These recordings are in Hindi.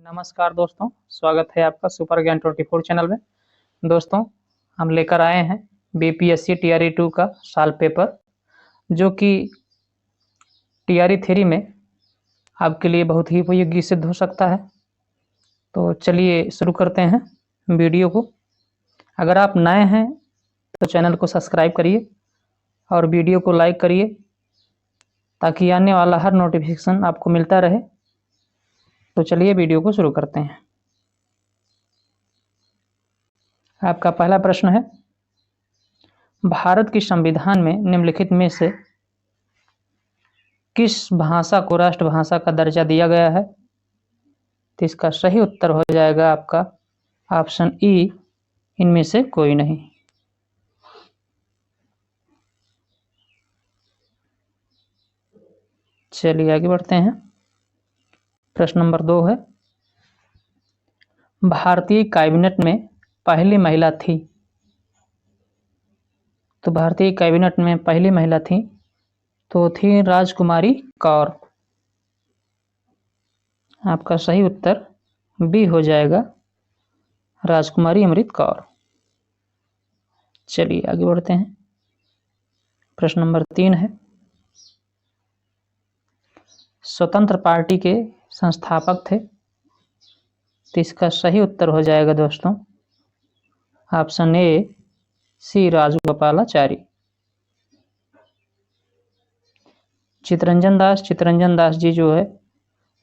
नमस्कार दोस्तों, स्वागत है आपका सुपर ज्ञान 24 चैनल में। दोस्तों, हम लेकर आए हैं बीपीएससी टीआरई 2 का साल पेपर, जो कि टीआरई 3 में आपके लिए बहुत ही उपयोगी सिद्ध हो सकता है। तो चलिए शुरू करते हैं वीडियो को। अगर आप नए हैं तो चैनल को सब्सक्राइब करिए और वीडियो को लाइक करिए, ताकि आने वाला हर नोटिफिकेशन आपको मिलता रहे। तो चलिए वीडियो को शुरू करते हैं। आपका पहला प्रश्न है, भारत के संविधान में निम्नलिखित में से किस भाषा को राष्ट्रभाषा का दर्जा दिया गया है? तो इसका सही उत्तर हो जाएगा आपका ऑप्शन ई, इनमें से कोई नहीं। चलिए आगे बढ़ते हैं। प्रश्न नंबर 2 है, भारतीय कैबिनेट में पहली महिला थी। तो भारतीय कैबिनेट में पहली महिला थी तो थी राजकुमारी कौर। आपका सही उत्तर बी हो जाएगा, राजकुमारी अमृत कौर। चलिए आगे बढ़ते हैं। प्रश्न नंबर 3 है, स्वतंत्र पार्टी के संस्थापक थे। तो इसका सही उत्तर हो जाएगा दोस्तों ऑप्शन ए, सी राजगोपालाचारी। चित्तरंजन दास जी जो है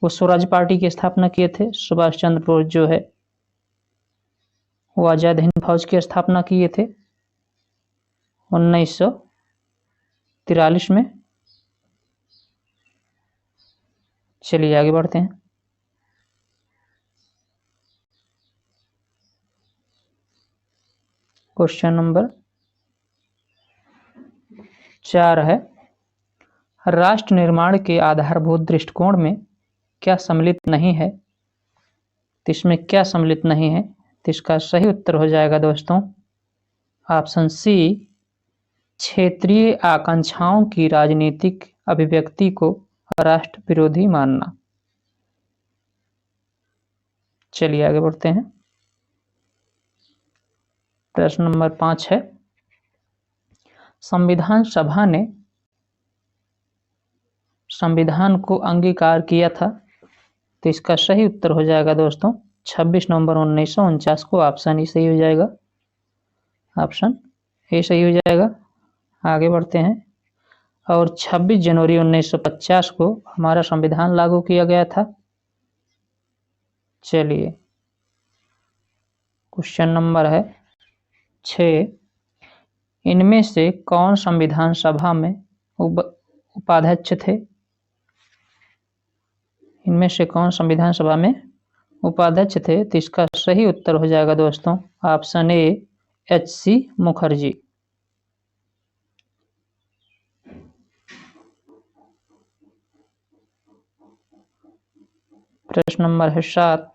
वो स्वराज पार्टी की स्थापना किए थे। सुभाष चंद्र बोस जो है वो आजाद हिंद फौज की स्थापना किए थे 1943 में। चलिए आगे बढ़ते हैं। क्वेश्चन नंबर 4 है, राष्ट्र निर्माण के आधारभूत दृष्टिकोण में क्या सम्मिलित नहीं है? तो इसमें क्या सम्मिलित नहीं है? तो इसका सही उत्तर हो जाएगा दोस्तों ऑप्शन सी, क्षेत्रीय आकांक्षाओं की राजनीतिक अभिव्यक्ति को राष्ट्र विरोधी मानना। चलिए आगे बढ़ते हैं। प्रश्न नंबर 5 है, संविधान सभा ने संविधान को अंगीकार किया था। तो इसका सही उत्तर हो जाएगा दोस्तों 26 नवंबर 1949 को। ऑप्शन ई सही हो जाएगा, ऑप्शन ए सही हो जाएगा। आगे बढ़ते हैं। और 26 जनवरी 1950 को हमारा संविधान लागू किया गया था। चलिए क्वेश्चन नंबर है 6, इनमें से कौन संविधान सभा में उपाध्यक्ष थे? इनमें से कौन संविधान सभा में उपाध्यक्ष थे? तो इसका सही उत्तर हो जाएगा दोस्तों ऑप्शन ए, एच.सी. मुखर्जी। प्रश्न नंबर है 7,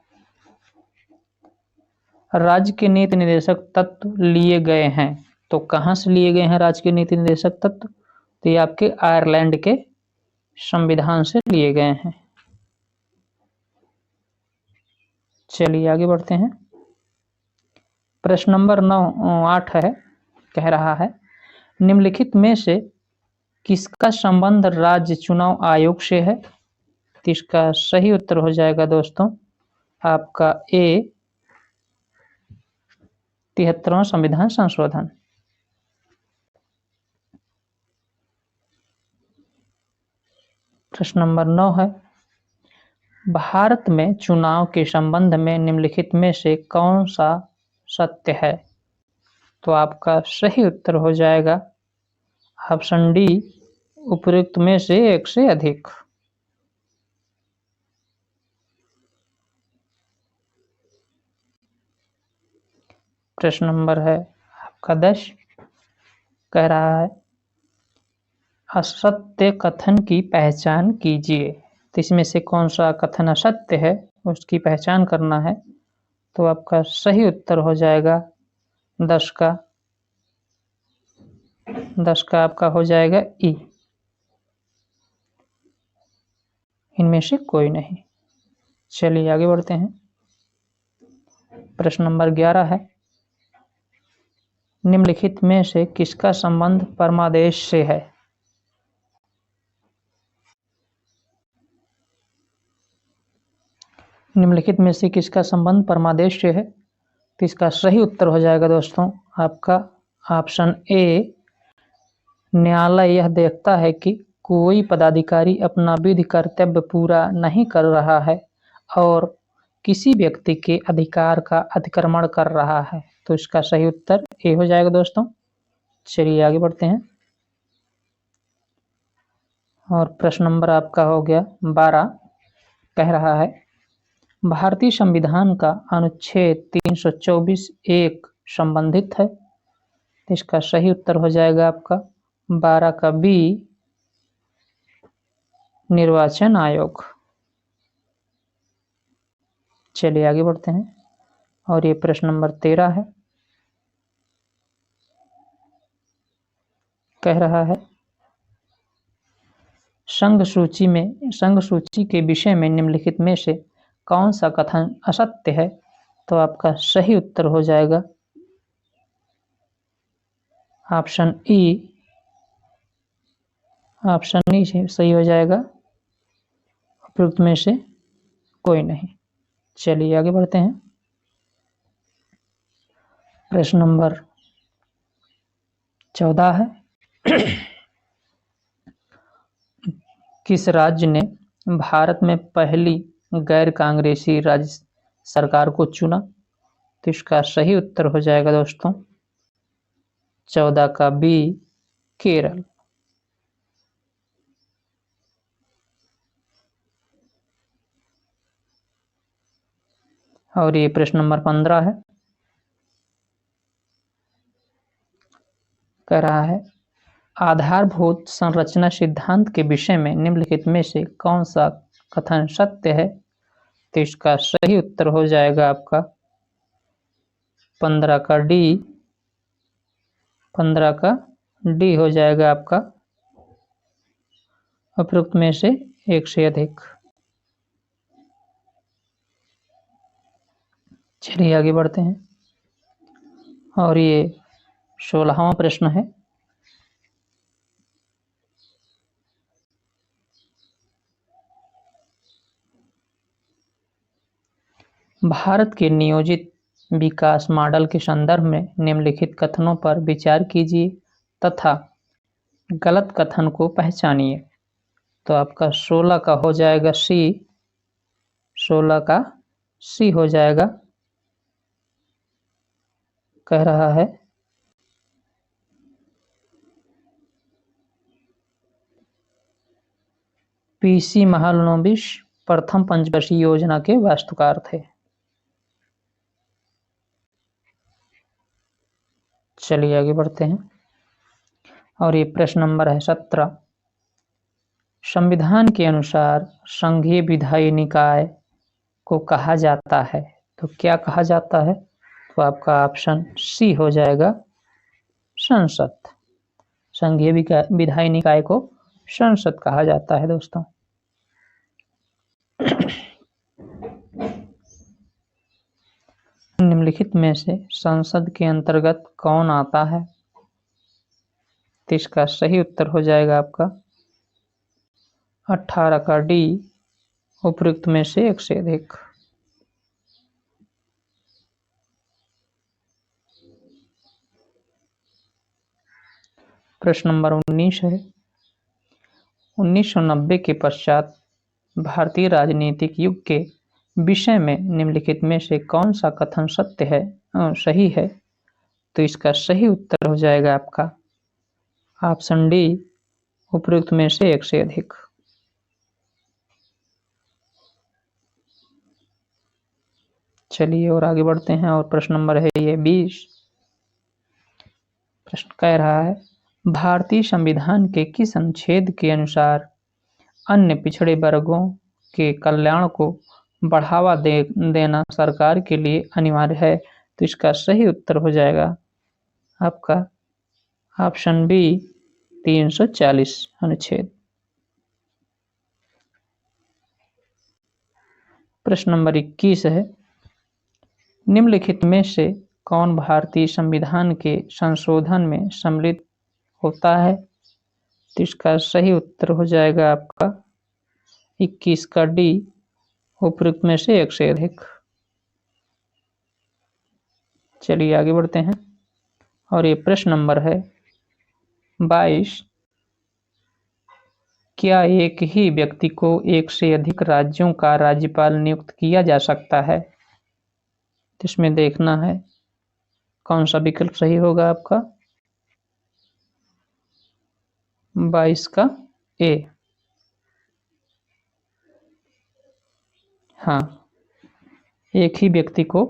राज्य के नीति निर्देशक तत्व लिए गए हैं। तो कहाँ से लिए गए हैं राज्य के नीति निर्देशक तत्व? तो ये आपके आयरलैंड के संविधान से लिए गए हैं। चलिए आगे बढ़ते हैं। प्रश्न नंबर 8 है, कह रहा है, निम्नलिखित में से किसका संबंध राज्य चुनाव आयोग से है? तो इसका सही उत्तर हो जाएगा दोस्तों आपका ए, 73वां संविधान संशोधन। प्रश्न नंबर 9 है, भारत में चुनाव के संबंध में निम्नलिखित में से कौन सा सत्य है? तो आपका सही उत्तर हो जाएगा ऑप्शन डी, उपयुक्त में से एक से अधिक। प्रश्न नंबर है आपका 10, कह रहा है, असत्य कथन की पहचान कीजिए। तो इसमें से कौन सा कथन असत्य है उसकी पहचान करना है। तो आपका सही उत्तर हो जाएगा 10 का आपका हो जाएगा ई, इनमें से कोई नहीं। चलिए आगे बढ़ते हैं। प्रश्न नंबर 11 है, निम्नलिखित में से किसका संबंध परमादेश से है? निम्नलिखित में से किसका संबंध परमादेश से है? तो इसका सही उत्तर हो जाएगा दोस्तों आपका ऑप्शन ए, न्यायालय यह देखता है कि कोई पदाधिकारी अपना विधि कर्तव्य पूरा नहीं कर रहा है और किसी व्यक्ति के अधिकार का अतिक्रमण कर रहा है। तो इसका सही उत्तर ए हो जाएगा दोस्तों। चलिए आगे बढ़ते हैं और प्रश्न नंबर आपका हो गया 12, कह रहा है भारतीय संविधान का अनुच्छेद 324 एक संबंधित है। इसका सही उत्तर हो जाएगा आपका 12 का बी, निर्वाचन आयोग। चलिए आगे बढ़ते हैं और ये प्रश्न नंबर 13 है, कह रहा है संघ सूची के विषय में निम्नलिखित में से कौन सा कथन असत्य है? तो आपका सही उत्तर हो जाएगा ऑप्शन ई सही हो जाएगा, उपयुक्त में से कोई नहीं। चलिए आगे बढ़ते हैं। प्रश्न नंबर 14 है, किस राज्य ने भारत में पहली गैर कांग्रेसी राज्य सरकार को चुना? तो इसका सही उत्तर हो जाएगा दोस्तों 14 का बी, केरल। और ये प्रश्न नंबर 15 है, कह रहा है आधारभूत संरचना सिद्धांत के विषय में निम्नलिखित में से कौन सा कथन सत्य है? तो इसका सही उत्तर हो जाएगा आपका 15 का डी हो जाएगा आपका, उपयुक्त में से एक से अधिक। चलिए आगे बढ़ते हैं और ये 16वां प्रश्न है, भारत के नियोजित विकास मॉडल के संदर्भ में निम्नलिखित कथनों पर विचार कीजिए तथा गलत कथन को पहचानिए। तो आपका 16 का हो जाएगा सी, 16 का सी हो जाएगा, कह रहा है पीसी महालनोबिस प्रथम पंचवर्षीय योजना के वास्तुकार थे। चलिए आगे बढ़ते हैं और ये प्रश्न नंबर है 17, संविधान के अनुसार संघीय विधायी निकाय को कहा जाता है। तो क्या कहा जाता है? तो आपका ऑप्शन सी हो जाएगा, संसद। संघीय विधायी निकाय को संसद कहा जाता है दोस्तों। निम्नलिखित में से संसद के अंतर्गत कौन आता है? तो इसका सही उत्तर हो जाएगा आपका 18 का डी, उपयुक्त में से एक से अधिक। प्रश्न नंबर 19 है, 1990 के पश्चात भारतीय राजनीतिक युग के विषय में निम्नलिखित में से कौन सा कथन सही है? तो इसका सही उत्तर हो जाएगा आपका ऑप्शन डी, उपयुक्त में से एक से अधिक। चलिए और आगे बढ़ते हैं और प्रश्न नंबर है ये 20, प्रश्न कह रहा है भारतीय संविधान के किस अनुच्छेद के अनुसार अन्य पिछड़े वर्गों के कल्याण को बढ़ावा देना सरकार के लिए अनिवार्य है? तो इसका सही उत्तर हो जाएगा आपका ऑप्शन बी, 340 अनुच्छेद। प्रश्न नंबर 21 है, निम्नलिखित में से कौन भारतीय संविधान के संशोधन में सम्मिलित होता है? तो इसका सही उत्तर हो जाएगा आपका 21 का डी, उपयुक्त में से एक से अधिक। चलिए आगे बढ़ते हैं और ये प्रश्न नंबर है 22, क्या एक ही व्यक्ति को एक से अधिक राज्यों का राज्यपाल नियुक्त किया जा सकता है? तो इसमें देखना है कौन सा विकल्प सही होगा आपका। 22 का ए। हाँ, एक ही व्यक्ति को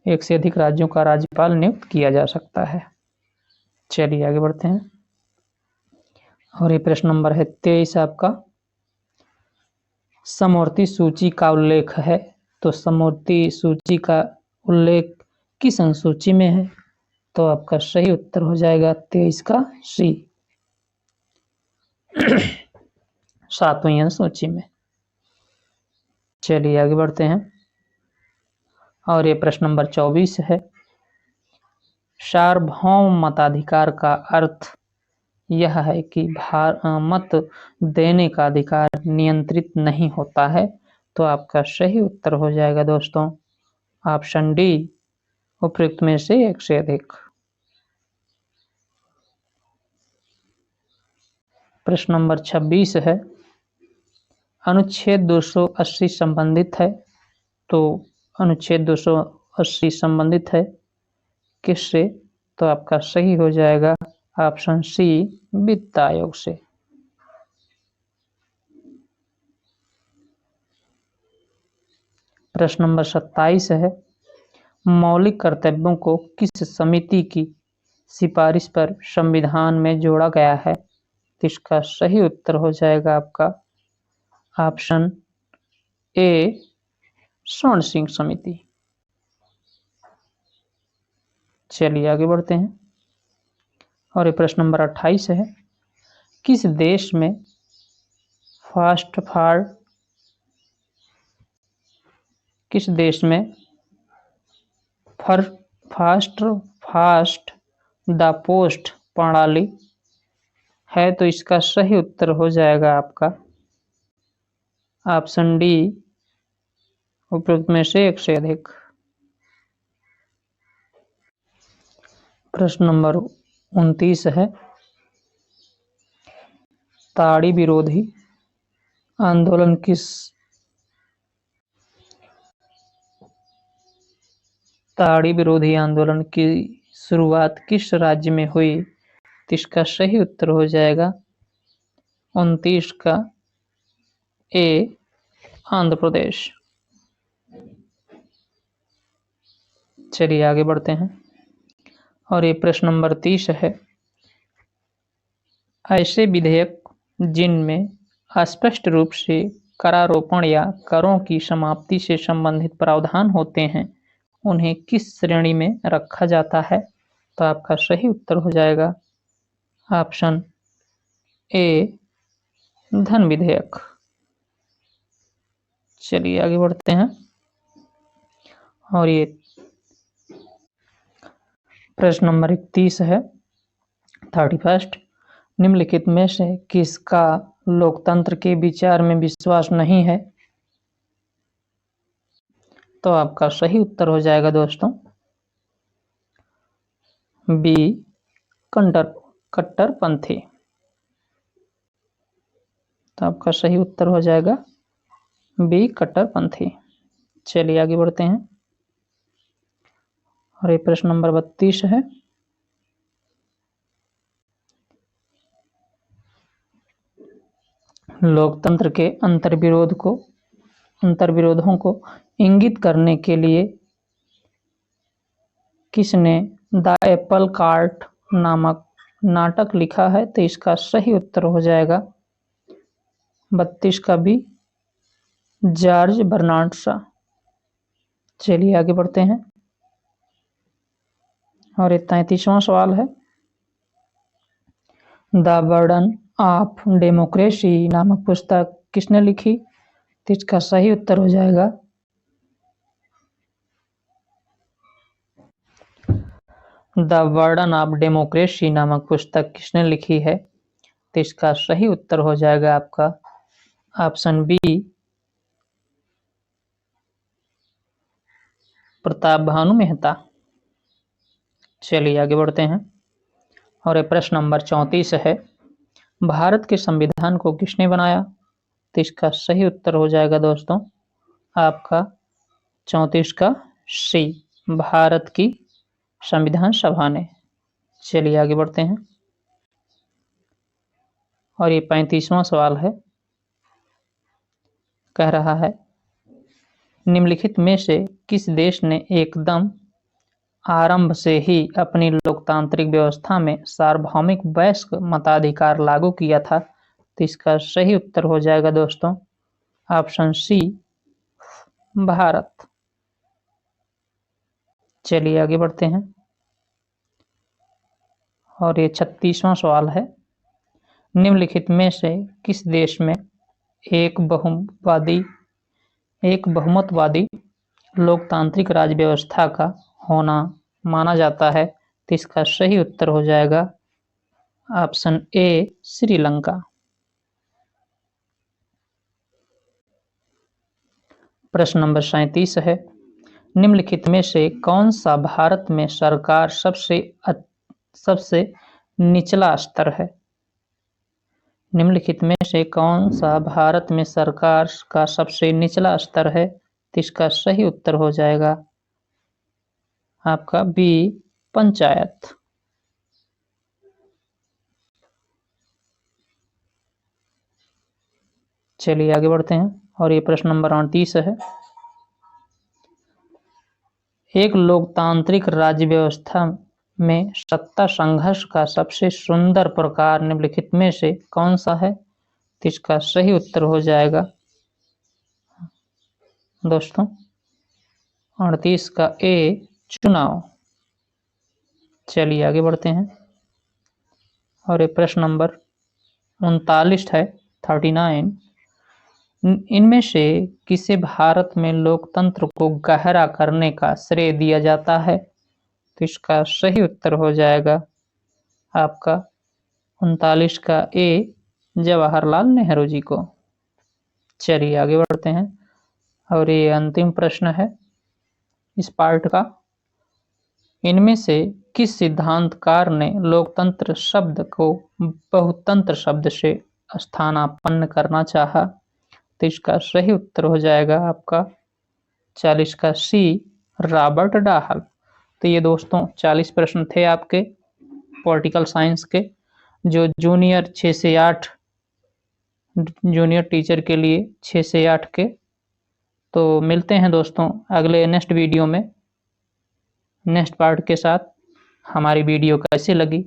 एक से अधिक राज्यों का राज्यपाल नियुक्त किया जा सकता है। चलिए आगे बढ़ते हैं और ये प्रश्न नंबर है 23 आपका, समवर्ती सूची का उल्लेख है। तो समवर्ती सूची का उल्लेख किस अनुसूची में है? तो आपका सही उत्तर हो जाएगा 23 का सी, 7वीं अनुसूची में। चलिए आगे बढ़ते हैं और ये प्रश्न नंबर 24 है, सार्वभौम मताधिकार का अर्थ यह है कि मत देने का अधिकार नियंत्रित नहीं होता है। तो आपका सही उत्तर हो जाएगा दोस्तों ऑप्शन डी, उपयुक्त में से एक से अधिक। प्रश्न नंबर 26 है, अनुच्छेद 280 संबंधित है। तो अनुच्छेद 280 संबंधित है किससे? तो आपका सही हो जाएगा ऑप्शन सी, वित्त आयोग से। प्रश्न नंबर 27 है, मौलिक कर्तव्यों को किस समिति की सिफारिश पर संविधान में जोड़ा गया है? तो इसका सही उत्तर हो जाएगा आपका ऑप्शन ए, स्वर्ण सिंह समिति। चलिए आगे बढ़ते हैं और ये प्रश्न नंबर 28 है, किस देश में फास्ट द पोस्ट प्रणाली है? तो इसका सही उत्तर हो जाएगा आपका ऑप्शन डी, उपयुक्त में से एक से अधिक। प्रश्न नंबर 29 है, ताड़ी विरोधी आंदोलन की शुरुआत किस राज्य में हुई? तो इसका सही उत्तर हो जाएगा 29 का ए, आंध्र प्रदेश। चलिए आगे बढ़ते हैं और ये प्रश्न नंबर 30 है, ऐसे विधेयक जिनमें स्पष्ट रूप से करारोपण या करों की समाप्ति से संबंधित प्रावधान होते हैं उन्हें किस श्रेणी में रखा जाता है? तो आपका सही उत्तर हो जाएगा ऑप्शन ए, धन विधेयक। चलिए आगे बढ़ते हैं और ये प्रश्न नंबर 31 है, 31, निम्नलिखित में से किसका लोकतंत्र के विचार में विश्वास नहीं है? तो आपका सही उत्तर हो जाएगा दोस्तों बी, कट्टरपंथी। तो आपका सही उत्तर हो जाएगा बी, कट्टरपंथी। चलिए आगे बढ़ते हैं और ये प्रश्न नंबर 32 है, लोकतंत्र के अंतर्विरोधों को इंगित करने के लिए किसने द एप्पल कार्ट नामक नाटक लिखा है? तो इसका सही उत्तर हो जाएगा 32 का बी, जॉर्ज बर्नार्ड शॉ। चलिए आगे बढ़ते हैं और ये 33वां सवाल है, द बर्डन ऑफ डेमोक्रेसी नामक पुस्तक किसने लिखी? तो इसका सही उत्तर हो जाएगा द बर्डन ऑफ डेमोक्रेसी नामक पुस्तक किसने लिखी है? तो इसका सही उत्तर हो जाएगा आपका ऑप्शन बी, प्रताप भानु मेहता। चलिए आगे बढ़ते हैं और ये प्रश्न नंबर 34 है, भारत के संविधान को किसने बनाया? तो इसका सही उत्तर हो जाएगा दोस्तों आपका 34 का सी, भारत की संविधान सभा ने। चलिए आगे बढ़ते हैं और ये 35वां सवाल है, कह रहा है निम्नलिखित में से किस देश ने एकदम आरंभ से ही अपनी लोकतांत्रिक व्यवस्था में सार्वभौमिक वयस्क मताधिकार लागू किया था? तो इसका सही उत्तर हो जाएगा दोस्तों ऑप्शन सी, भारत। चलिए आगे बढ़ते हैं और ये 36वां सवाल है, निम्नलिखित में से किस देश में एक बहुमतवादी लोकतांत्रिक राज्य व्यवस्था का होना माना जाता है? तो इसका सही उत्तर हो जाएगा ऑप्शन ए, श्रीलंका। प्रश्न नंबर 37 है, निम्नलिखित में से कौन सा भारत में सरकार सबसे निचला स्तर है? निम्नलिखित में से कौन सा भारत में सरकार का सबसे निचला स्तर है? तो इसका सही उत्तर हो जाएगा आपका बी, पंचायत। चलिए आगे बढ़ते हैं और ये प्रश्न नंबर 38 है, एक लोकतांत्रिक राज्य व्यवस्था में सत्ता संघर्ष का सबसे सुंदर प्रकार निम्नलिखित में से कौन सा है? तो इसका सही उत्तर हो जाएगा दोस्तों 38 का ए, चुनाव। चलिए आगे बढ़ते हैं और ये प्रश्न नंबर 39 है, 39, इनमें से किसे भारत में लोकतंत्र को गहरा करने का श्रेय दिया जाता है? तो इसका सही उत्तर हो जाएगा आपका 39 का ए, जवाहरलाल नेहरू जी को। चलिए आगे बढ़ते हैं और ये अंतिम प्रश्न है इस पार्ट का, इनमें से किस सिद्धांतकार ने लोकतंत्र शब्द को बहुतंत्र शब्द से स्थानापन्न करना चाहा? तो इसका सही उत्तर हो जाएगा आपका 40 का सी, रॉबर्ट डाहल। तो ये दोस्तों 40 प्रश्न थे आपके पॉलिटिकल साइंस के, जो जूनियर 6 से 8 जूनियर टीचर के लिए 6 से 8 के। तो मिलते हैं दोस्तों अगले नेक्स्ट वीडियो में नेक्स्ट पार्ट के साथ। हमारी वीडियो कैसी लगी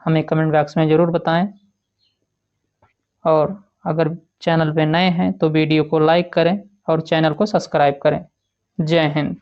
हमें कमेंट बॉक्स में ज़रूर बताएं और अगर चैनल पे नए हैं तो वीडियो को लाइक करें और चैनल को सब्सक्राइब करें। जय हिंद।